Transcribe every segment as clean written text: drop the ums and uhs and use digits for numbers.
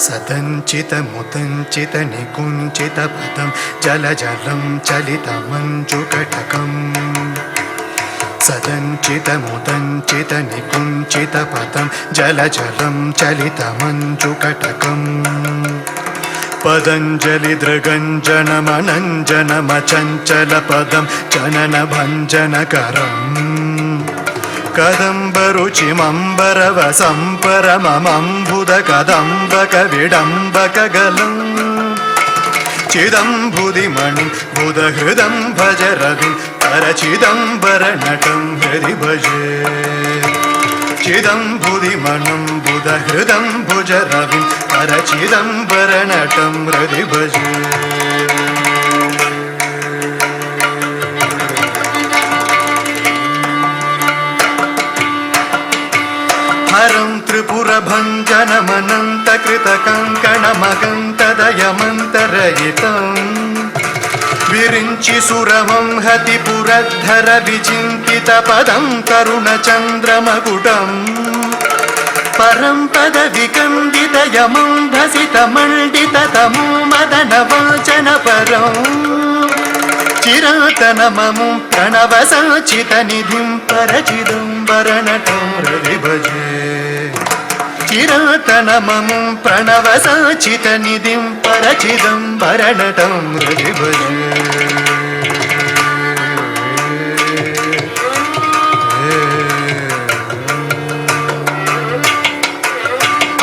सदञ्चितमुदञ्चित निकुञ्चितपदं जलजलं चलितमञ्जुकटकम् सदञ्चितमुदञ्चित निकुञ्चितपदं जलजलं चलितमञ्जुकटकम् पदञ्जलिदृगञ्जनमनञ्जनमचञ्चलपदं जननभञ्जनकरम् कदम्बरुचिमम्बरवसं परममम्बुदकदम्बकविडम्बकगलम् चिदम्बुदिमणिं बुधहृदं भज रविं परचिदम्बरनटं हृदि भजे चिदम्बुदिमणिं बुधहृदं भुज रविं परचिदम्बरनटं हृदि भजे हरं त्रिपुरभञ्जनमनन्तकृतकङ्कणमगन्तदयमन्तरयितं विरिञ्चि सुरवं हतिपुरद्धर विचिन्तितपदं तरुणचन्द्रमकुटम् परं पदविकन्दितयमं भसितमण्डिततमो मदनवाचनपरम् चिरातनममुं प्रणवसचितनिधिं परचिदम्बरनटं हृदि भजे चिरातनममुं प्रणवसचितनिधिं परचिदम्बरनटं हृदि भजे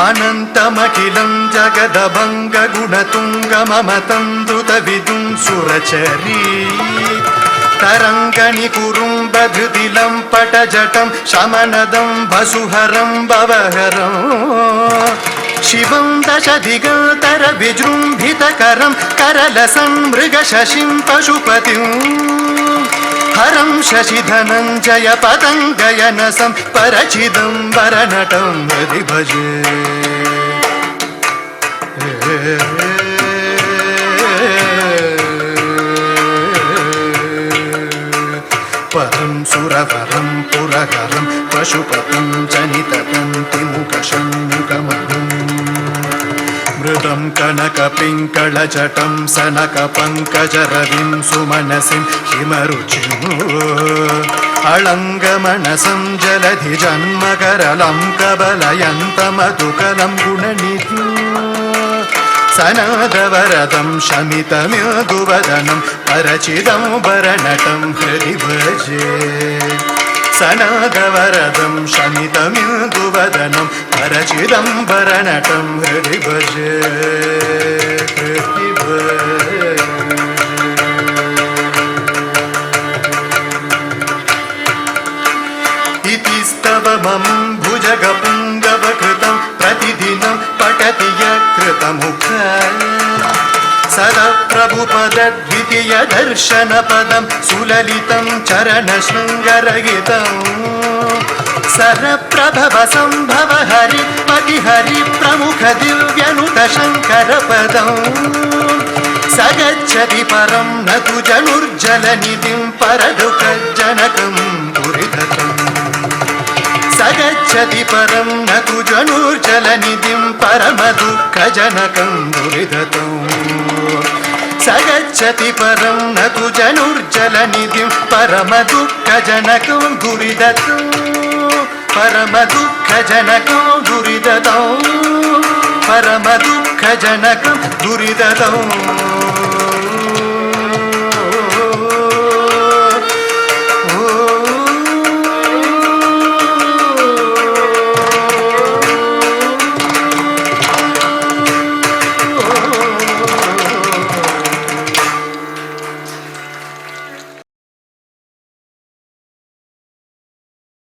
अनन्तमखिलं जगदभङ्गगुणतुङ्गममतं द्रुतविदुं सुरचरी तरङ्गनिकुरुम्बधृतिलं पटजटं शमनदं वसुहरं भवहरं शिवं दशदिगन्तरविजृम्भितकरं करलसं मृगशशिं पशुपतिं हरं शशिधनञ्जय पतङ्गयनसं परचिदम्बरनटं हृदि भजे परं सुरवरं पुरहरं पशुपतिं जनिततन्तिमुखशङ्मुखमहुं मृदं कनकपिङ्गळजटं सनकपङ्कजरविं सुमनसिं हिमरुचिम् अळङ्गमनसं जलधिजन्मकरलं कबलयन्तमधुकलं गुणनिधिं सनादवरदं शमितमृदुवदनं परचिदम्बरनटं हृदि भजे सनादवरदं शमितमृदुवदनं परचिदम्बरनटं हृदि भजे हृदि भजे इति स्तवमं भुजगपुङ्गवकृतं प्रतिदिनं पठति यकृतमुख सदा प्रभुपदद्वितीयदर्शनपदं सुललितं चरणशृङ्गरहितं सरप्रभवसम्भव हरिपतिहरि प्रमुख दिव्यनुतशङ्करपदं सगच्छति परं न तु जनुर्जलनिधिं परदुःखजनकं दुरितम् सगच्छति परं न तु जनुर्जलनिधिं परमदुःखजनकं दुरितम् सगच्छति परं न तु जनुर्जलनिधिं परमदुःखजनकं दुरितम् परमदुःखजनकं दुरितम् परमदुःखजनकं दुरितम्